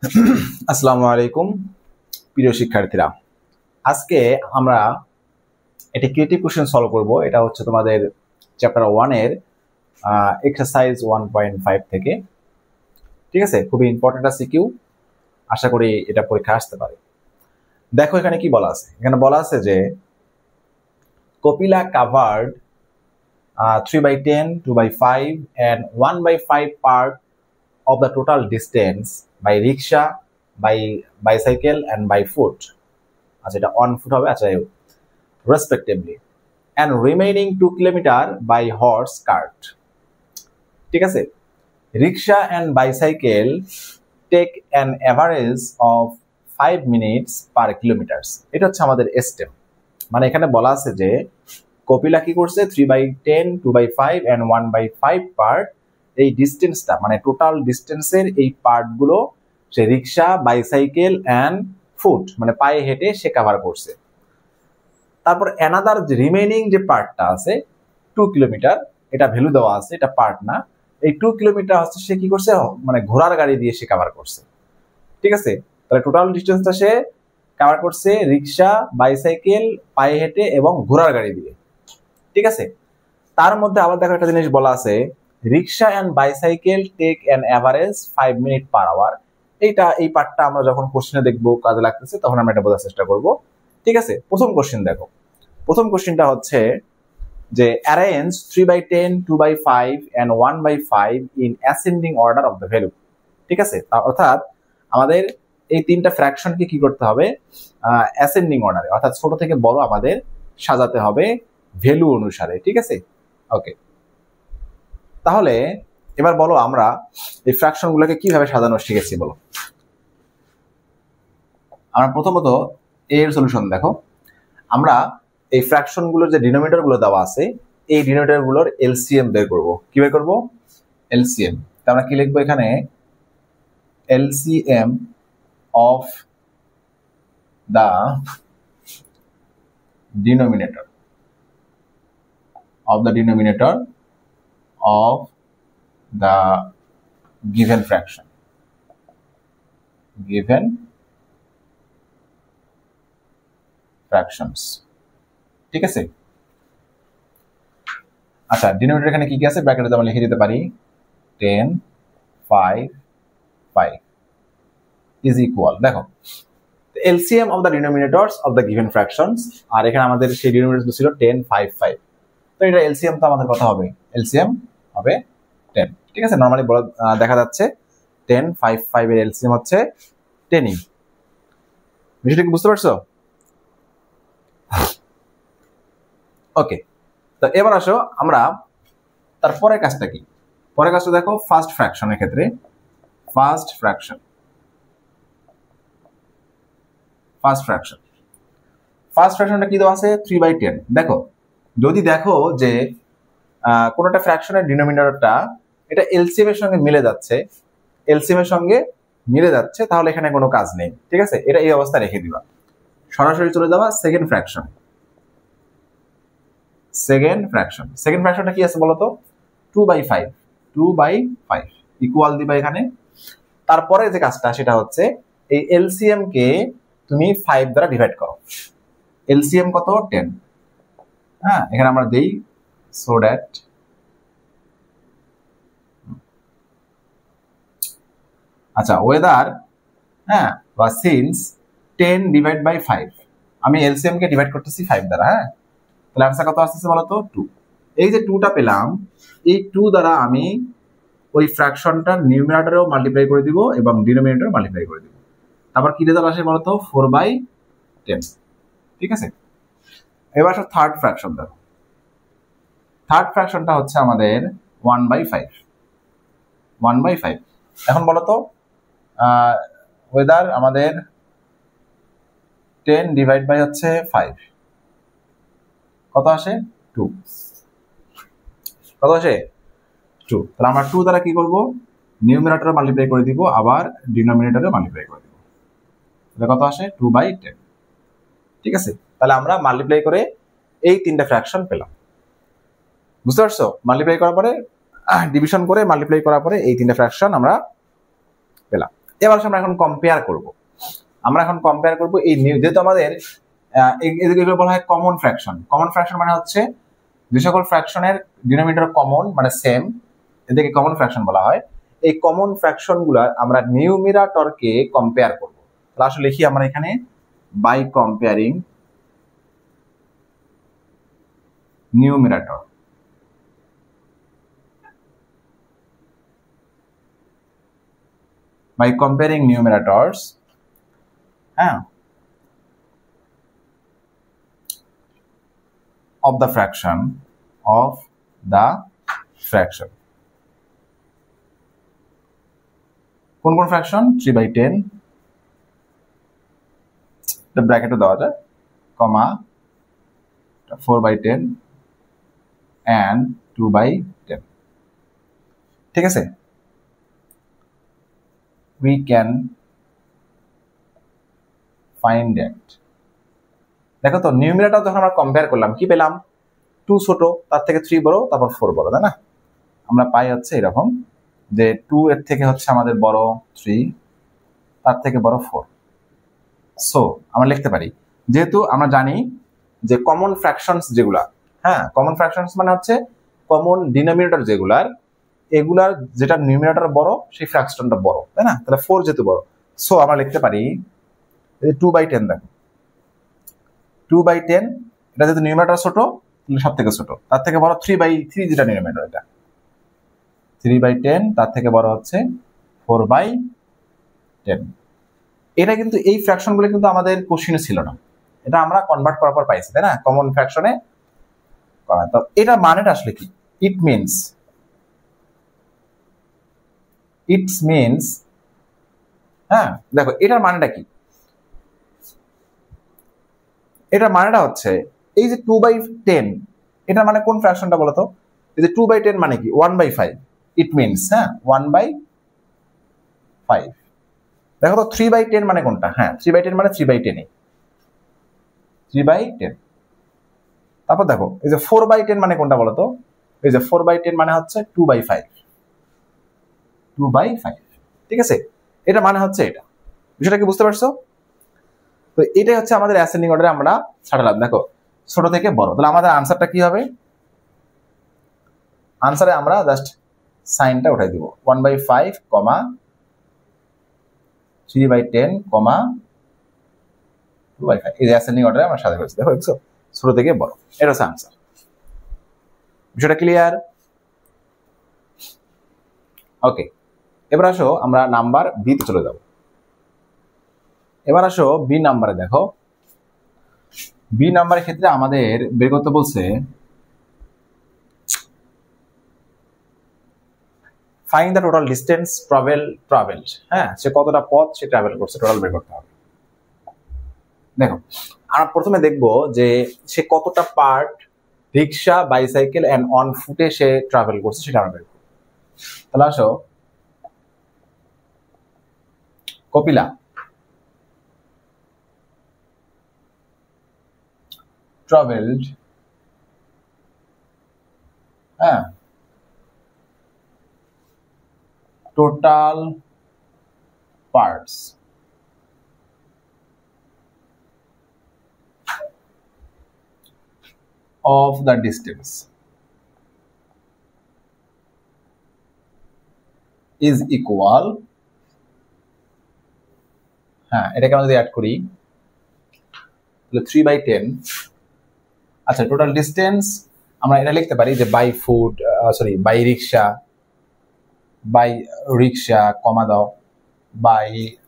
আসসালামু আলাইকুম প্রিয় শিক্ষার্থীরা। আজকে আমরা একটি ক্রিয়েটিভ কোশ্চেন সলভ করব। এটা হচ্ছে তোমাদের চ্যাপ্টার 1 এর এক্সারসাইজ 1.5 থেকে। ঠিক আছে, খুবই ইম্পর্টেন্ট আছে কিউ, আশা করি এটা পরীক্ষা আসতে পারে। দেখো এখানে কি বলা আছে। এখানে বলা আছে যে Kapila covered 3/10, 2/5 and 1/5 part of the total distance by rickshaw, by bicycle and by foot। আচ্ছা, এটা অন ফুট হবে। আচ্ছা, respectively, and remaining 2 kilometer by horse cart। ঠিক আছে, রিক্সা and bicycle take an average of 5 minutes per kilometers। এটা হচ্ছে আমাদের step. মানে এখানে বলা আছে যে কপিলা কি করছে 3/10, 2/5 and 1/5 পার্ট, এই ডিস্টেন্সটা মানে টোটাল ডিস্টেন্সের এই পার্টগুলো সে রিক্সা, বাইসাইকেল অ্যান্ড ফুট মানে পায়ে হেঁটে সে কভার করছে। তারপর অ্যানাদার যে রিমেইনিং যে পার্টটা আছে 2 কিলোমিটার, এটা ভ্যালু দেওয়া আছে, এটা পার্ট না। এই 2 কিলোমিটার হচ্ছে সে কি করছে, মানে ঘোড়ার গাড়ি দিয়ে সে কভার করছে। ঠিক আছে, তাহলে টোটাল ডিস্টেন্সটা সে কভার করছে রিক্সা, বাইসাইকেল, পায়ে হেঁটে এবং ঘোড়ার গাড়ি দিয়ে। ঠিক আছে, তার মধ্যে আবার দেখো একটা জিনিস বলা আছে, rickshaw and bicycle take an average 5 minute per hour. এই পার্টটা আমরা যখন কোশ্চেনে দেখবো কাজে লাগতেছে তখন আমরা এটা বোঝার চেষ্টা করব। ঠিক আছে, প্রথম কোশ্চেন দেখো। প্রথম কোশ্চেনটা হচ্ছে যে arrange 3/10, 2/5 and 1/5 in ascending order of the value. ঠিক আছে, অর্থাৎ আমাদের এই তিনটা ফ্র্যাকশনকে কি করতে হবে, অ্যাসেন্ডিং অর্ডারে, অর্থাৎ ছোট থেকে বড় আমাদের সাজাতে হবে ভ্যালু অনুসারে। ঠিক আছে, ওকে। তাহলে এবার বলো আমরা এই ফ্র্যাকশনগুলোকে কিভাবে সাজানো শিখেছি বলো। আমরা প্রথমত এর সলিউশন দেখো। আমরা এই ফ্র্যাকশনগুলোর যে ডিনোমিনেটর গুলো দেওয়া আছে এই ডিনোমিনেটর গুলোর এলসিএম বের করব। কি বের করব? এলসিএম। তা আমরা কি লিখবো এখানে? LCM of the denominator of the denominator of the given fraction, given fractions। ঠিক আছে, আচ্ছা ডিনোমিনেটর এখানে কি কি আছে ব্র্যাকেটে আমরা লিখে দিতে পারি 10, 5, 5 is equal। দেখো LCM of the denominators of the given fractions, আর এখানে আমাদের সেই ডিনোমিনেটর ছিল 10, 5, 5। তো এটা এলসিএম তো আমাদের কথা হবে, এলসিএম হবে 10। ঠিক আছে, নরমালি দেখা যাচ্ছে 10, 5, 5 এর এলসিএম হচ্ছে 10ই। বিষয়টা কি বুঝতে পারছো? ওকে, তো এবার আসো আমরা তার পরের কাজটা কি। পরের কাজটা দেখো ফার্স্ট ফ্র্যাকশনের ক্ষেত্রে। ফার্স্ট ফ্র্যাকশনটা কি দেওয়া আছে 3/10। দেখো যদি দেখো যে কোন একটা ফ্র্যাকশনের ডিনোমিনেটরটা এটা এলসিএম এর সঙ্গে মিলে যাচ্ছে তাহলে এখানে কোনো কাজ নেই। ঠিক আছে, এটা এই অবস্থা রেখে দিবা, সরাসরি চলে যাবা সেকেন্ড ফ্র্যাকশনটা কি আছে বলতো 2/5 ইকুয়াল দিবা এখানে। তারপরে যে কাজটা সেটা হচ্ছে এই এলসিএম কে তুমি 5 দ্বারা ডিভাইড করো। এলসিএম কত? 10। হ্যাঁ, এখানে আমরা দেই so that আচ্ছা ওয়েদার, হ্যাঁ, বা সিন্স 10 ডিভাইড বাই 5, আমি এলসিএম কে ডিভাইড করতেছি 5 দ্বারা। হ্যাঁ, তাহলে আনসার কত আসতেছে বলতো 2। এই যে 2টা পেলাম, এই 2 দ্বারা আমি ওই ফ্র্যাকশনটার নিউমিনেটরেও মাল্টিপ্লাই করে দিব এবং ডিনোমিনেটরেও মাল্টিপ্লাই করে দিব। তারপর কি রেজাল্ট আসে বলতো 4/10। ঠিক আছে, এবার আসো থার্ড ফ্র্যাকশন দেখো। থার্ড ফ্র্যাকশনটা হচ্ছে আমাদের 1/5। এখন বলতো ওয়েদার আমাদের 10 ডিভাইড বাই হচ্ছে 5 কত আসে 2। কত আসে 2। তাহলে আমরা 2 দ্বারা কি করব, নিউমিনেটরে মাল্টিপ্লাই করে দিব আবার ডিনোমিনেটরে মাল্টিপ্লাই করে দিব। তাহলে কত আসে 2/10। ঠিক আছে, তাহলে আমরা মাল্টিপ্লাই করে এই তিনটা ফ্র্যাকশন পেলাম। বুঝতে পারছো? মাল্টিপ্লাই করার পরে ডিভিশন করে মাল্টিপ্লাই করার পরে এই তিনটা ফ্র্যাকশন আমরা পেলাম। এবার আমরা এখন কম্পেয়ার করব। এই যেহেতু আমাদের এগুলো বলা হয় কমন ফ্র্যাকশন। কমন ফ্র্যাকশন মানে হচ্ছে যে সকল ফ্র্যাকশনের ডিনোমিনেটর কমন মানে সেম, এদেরকে কমন ফ্র্যাকশন বলা হয়। এই কমন ফ্র্যাকশন গুলা আমরা নিউমিরেটরকে কম্পেয়ার করব। তাহলে আসলে লিখি আমরা এখানে by comparing numerator. By comparing numerators, of the fraction কোন কোন ফ্র্যাকশন? 3/10 এটা ব্র্যাকেটে দেওয়া যায়, কমা 4/10 and 2/10। ঠিক আছে, we can find that। দেখো তো নিউমিরেটর যখন আমরা কম্পেয়ার করলাম কি পেলাম? 2 ছোট, তার থেকে 3 বড়, তারপর 4 বড়, তাই না? আমরা পাই হচ্ছে এরকম যে 2 এর থেকে হচ্ছে আমাদের বড় 3, তার থেকে বড় 4। সো আমরা লিখতে পারি, যেহেতু আমরা জানি যে কমন ফ্র্যাকশনস যেগুলা, কমন ফ্র্যাকশনস মানে হচ্ছে কমন ডিনোমিনেটর যেগুলার, এগুলার যেটা নিউমিরেটর বড় সেই ফ্র্যাকশনটা বড়, তাই না? তাহলে 4 যেহেতু বড়, সো আমরা লিখতে পারি 2/10। দেখো 2/10, এটা যেহেতু নিউমিরেটর ছোট তাহলে সব থেকে ছোট, তার থেকে বড় 3/3 যেটা নিউমিরেটর, এটা 3/10, তার থেকে বড় হচ্ছে 4/10। এটা কিন্তু এই ফ্র্যাকশন গুলো কিন্তু আমাদের কোশ্চেনে ছিল না, এটা আমরা কনভার্ট করার পর পাইছি, তাই না? কমন ফ্র্যাকশনে। তো এটা মানেটা আসলে কি? ইট মিনস দেখো এটার মানেটা কি? এটার মানেটা হচ্ছে এই যে 2/10, এটার মানে কোন ফ্র্যাকশনটা বলতো? এই যে 2/10 মানে কি? 1/5। It means 1/5। দেখো তো 3/10 মানে কোনটা? 3/10 মানে 3/10। 3/10। তারপর দেখো এই যে 4/10 মানে কোনটা বলতো? এই যে 4/10 মানে হচ্ছে 2/5। 2/5। ঠিক আছে, এটা মানে হচ্ছে এটা। বিষয়টা কি বুঝতে পারছো? তো এটাই হচ্ছে আমাদের অ্যাসেন্ডিং অর্ডারে আমরা সাজালাম। দেখো ছোট থেকে বড়, তাহলে আমাদের আনসারটা কি হবে? আনসারে আমরা জাস্ট সাইনটা উঠাই দিব, 1/5, 3/10, 2/5। এই যে অ্যাসেন্ডিং অর্ডারে আমরা সাজা করেছি। দেখো দেখছো, ছোট থেকে বড়, এটা হচ্ছে আনসার। বিষয়টা ক্লিয়ার? ওকে, এবার আসো আমরা নাম্বার বি তে চলে যাব। এবার আসো বি নাম্বারে। দেখো বি নাম্বারের ক্ষেত্রে আমাদের বের করতে বলছে find the total distance travelled. সে কতটা পথ সে ট্রাভেল করছে, টোটাল বের করতে হবে। দেখো আমরা প্রথমে দেখব যে সে কতটা part rickshaw, bicycle and on ফুটে সে ট্রাভেল করছে, সেটা আমরা বের করব। তাহলে আসো, Kapila traveled total parts of the distance is equal, এটাকে আমরা যদি অ্যাড করি তাহলে 3/10। আচ্ছা, টোটাল ডিস্টেন্স আমরা এটা লিখতে পারি যে বাই ফুট, বাই রিক্সা কমা দাও, বাই,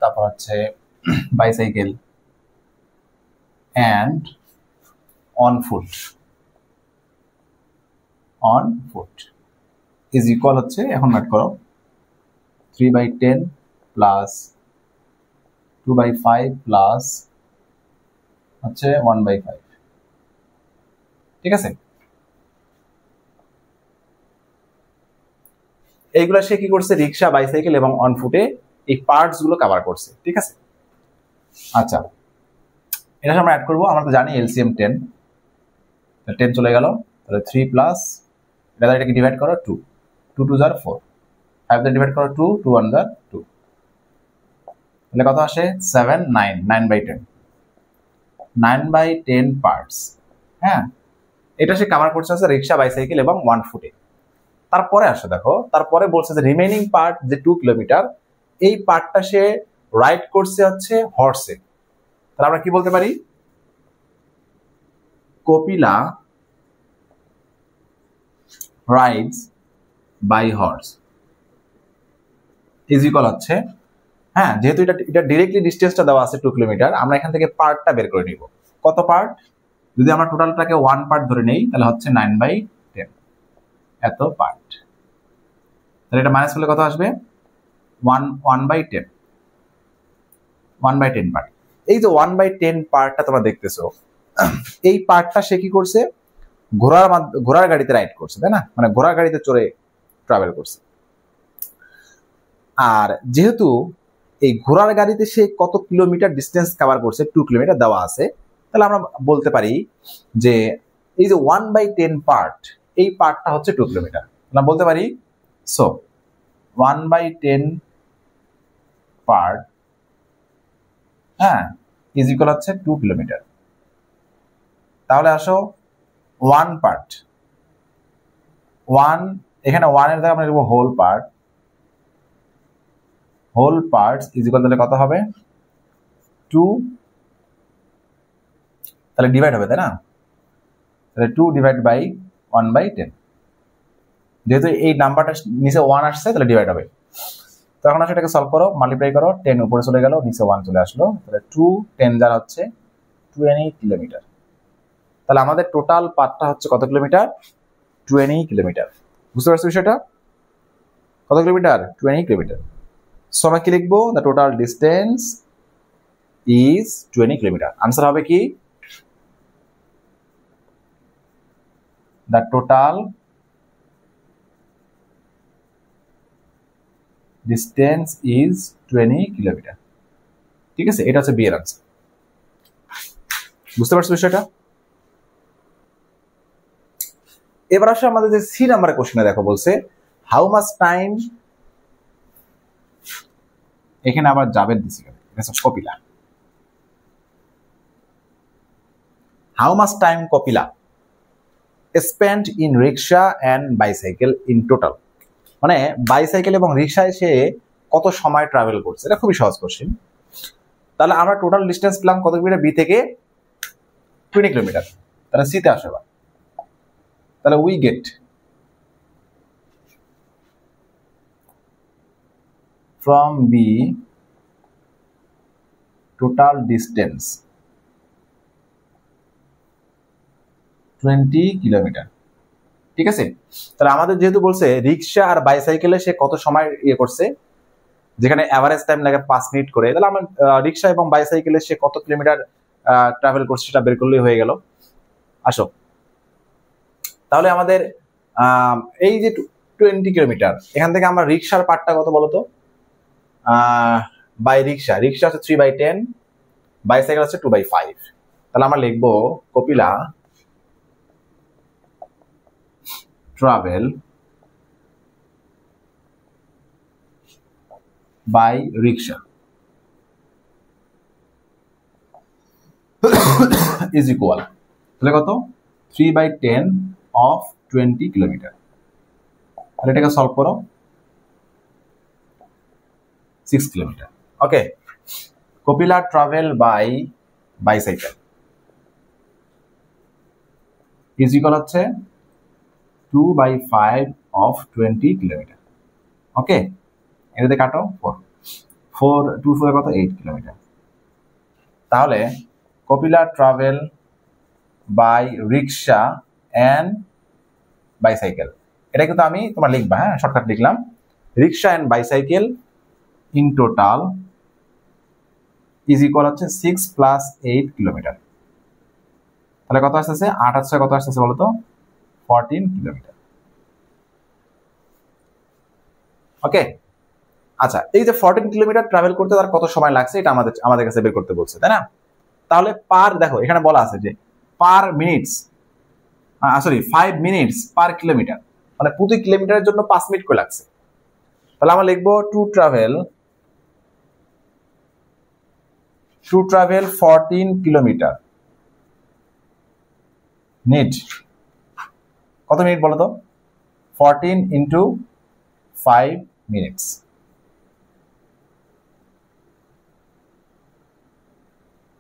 তারপর হচ্ছে bicycle and on foot is equal হচ্ছে, এখন নোট করো, 3/10 প্লাস 2/5 প্লাস হচ্ছে 1/5। ঠিক আছে, এইগুলা সে কি করছে? রিক্সা, বাইসাইকেল এবং অন ফুটে এই পার্টস গুলো কভার করছে। ঠিক আছে, আচ্ছা এটা আমরা অ্যাড করবো। আমরা তো জানি এলসিএম 10, 10 চলে গেল, তাহলে 3 প্লাস এটাকে ডিভাইড করো 2, 2 2 4, 5 দিয়ে ডিভাইড করো 2, 2 1 2, তাহলে কত আসে 7 9 9/10 9/10 পার্টস। হ্যাঁ, এটা সে কভার করছে হচ্ছে রিক্সা, বাইসাইকেল এবং 1 ফুটে। তারপরে আসো দেখো, তারপরে বলছে যে রিমেইনিং পার্ট যে 2 কিলোমিটার, এই পার্টটা সে রাইড করছে হচ্ছে হর্সে। তাহলে আমরা কি বলতে পারি, Kapila rides by horse is equal হচ্ছে, হ্যাঁ যেহেতু এটা ডিরেক্টলি ডিস্টেন্সটা দেওয়া আছে 2 কিলোমিটার, আমরা এখান থেকে পার্টটা বের করে নিব। কত পার্ট? যদি আমরা টোটালটাকে 1 পার্ট ধরে নেই তাহলে হচ্ছে 9/10 এত পার্ট। তাহলে এটা মাইনাস করলে কত আসবে 1/10 1/10 পার্ট। এই যে 1/10 পার্টটা তোমরা দেখতেছো, এই পার্টটা সে কি করছে, ঘোড়ার গাড়িতে রাইড করছে, তাই না? মানে ঘোড়ার গাড়িতে চড়ে ট্রাভেল করছে। আর যেহেতু এই ঘোড়ার গাড়িতে সে কত কিলোমিটার ডিস্টেন্স কভার করছে, 2 কিলোমিটার দেওয়া আছে, তাহলে আমরা বলতে পারি যে এই যে 1/10 পার্ট, এই পার্টটা হচ্ছে 2 কিলোমিটার। আমরা বলতে পারি সো 1/10 পার্ট, হ্যাঁ, ইজ ইকুয়াল হচ্ছে 2 কিলোমিটার। তাহলে আসো 1 পার্ট, 1 এখানে 1 এর জায়গায় আমরা লিখব whole part, whole parts is equal, তাহলে কত হবে 2, তাহলে ডিভাইড হবে, তাই না? তাহলে 2 ডিভাইড বাই 1/10, যেহেতু এই নাম্বারটা নিচে 1 আসছে তাহলে ডিভাইড হবে। তো এখন সেটাকে সলভ করো, মাল্টিপ্লাই করো, 10 উপরে চলে গেল, নিচে 1 চলে আসলো, তাহলে 2 10 যার হচ্ছে 20 কিলোমিটার। তাহলে আমাদের টোটাল পাথটা হচ্ছে কত কিলোমিটার? 20 কিলোমিটার। বুঝতে পারছো বিষয়টা? কত কিলোমিটার? 20 কিলোমিটার। সো আমরা কি লিখবো? The total distance is 20 kilometre. Answer হবে কি, the total distance is 20 kilometre. ঠিক আছে, এটা হচ্ছে বি এর আনসার। বুঝতে পারছো বিষয়টা? এবার আসলে আমাদের যে সি নাম্বারের কোশ্চেনে দেখো বলছে হাউ মাচ টাইম, এখানে আবার যাবেন দিছি, Kapila, how much time Kapila spend in rickshaw and bicycle in total, মানে বাইসাইকেল এবং রিক্সায় সে কত সময় ট্রাভেল করছে। এটা খুবই সহজ কোশ্চেন। তাহলে আমরা টোটাল ডিস্টেন্স পেলাম কত কিলোমিটার? বি থেকে 20 কিলোমিটার। তাহলে সিতে আসে, তাহলে we get from B total distance 20 kilometre. ঠিক আছে, তাহলে আমাদের যেহেতু বলছে রিক্সা আর বাইসাইকেলে সে কত সময় ইয়ে করছে, যেখানে অ্যাভারেজ টাইম লাগে 5 মিনিট করে, তাহলে আমরা রিক্সা এবং বাইসাইকেলে সে কত কিলোমিটার ট্রাভেল করছে সেটা বের করলেই হয়ে গেল। আসো, তাহলে আমাদের এই যে 20 কিলোমিটার, এখান থেকে আমরা রিক্সার পার্টটা কত বলতো? বাই রিক্সা হচ্ছে 3/10, বাইসাইকেল হচ্ছে 2/5। তাহলে আমরা লিখবো Kapila travel by rickshaw is equal, তাহলে কত 3/10 অফ 20 কিলোমিটার। তাহলে এটাকে সলভ করো, 6 kilometre. Okay, Kapila travel by bicycle is equal হচ্ছে 2/5 অফ 20 কিলোমিটার। ওকে, এটাতে কাটো 4 2 4 কত 8 কিলোমিটার। তাহলে Kapila travel by rickshaw and bicycle, এটা কিন্তু আমি তোমার লিখবা, হ্যাঁ শর্টকাট লিখলাম, rickshaw and bicycle in total is equal হচ্ছে 6 + 8 কিলোমিটার। তাহলে কত আসতেছে? 8 আসছে, কত আসতেছে বলতো? 14 কিলোমিটার। ওকে, আচ্ছা, এই যে 14 কিলোমিটার ট্রাভেল করতে তার কত সময় লাগছে এটা আমাদের কাছে বের করতে বলছে, তাই না? তাহলে পার, দেখো এখানে বলা আছে যে per minutes, sorry 5 minutes per kilometre, মানে প্রতি কিলোমিটারের জন্য 5 মিনিট করে লাগছে। তাহলে আমরা লিখবো to travel to travel 14 kilometre need কত মিনিট বলো তো? 14 ইন্টু 5 মিনিটস।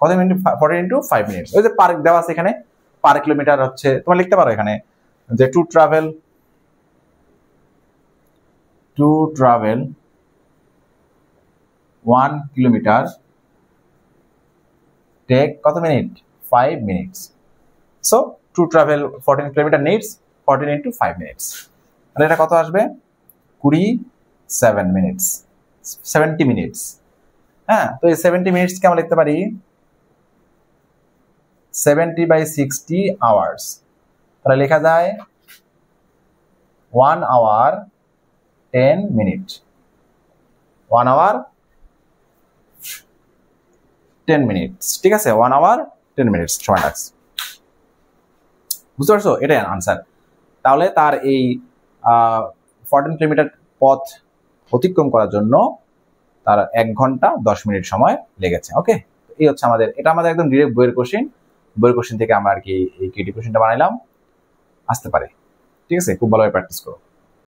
কত মিনিট? 14 into 5 minutes. ওই যে পার দেওয়া আছে এখানে, পার কিলোমিটার হচ্ছে, তোমরা লিখতে পারো এখানে যে টু ট্রাভেল 1 কিলোমিটার টেক কত minute? 5 minutes. So to travel 14 kilometre needs 14 into 5 minutes. তাহলে এটা কত আসবে? 27 মিনিটস, 70 মিনিটস। হ্যাঁ, তো এই 70 মিনিটস কে আমরা লিখতে পারি 70/60 আওয়ার্স। তাহলে লেখা যায় 1 আওয়ার 10 মিনিট। 1 hour 10 minutes. ঠিক আছে, 1 আওয়ার 10 মিনিটস সময় লাগছে। বুঝতে পারছো? এটাই আনসার। তাহলে তার এই 14 কিলোমিটার পথ অতিক্রম করার জন্য তার 1 ঘন্টা 10 মিনিট সময় লেগেছে। ওকে, এই হচ্ছে আমাদের, এটা আমাদের একদম ডিরেক্ট বইয়ের কোশ্চেন থেকে আমরা আর কি এই ক্রিয়েটিভ কোশ্চেনটা বানাইলাম, আসতে পারে। ঠিক আছে, খুব ভালোভাবে প্র্যাকটিস করো।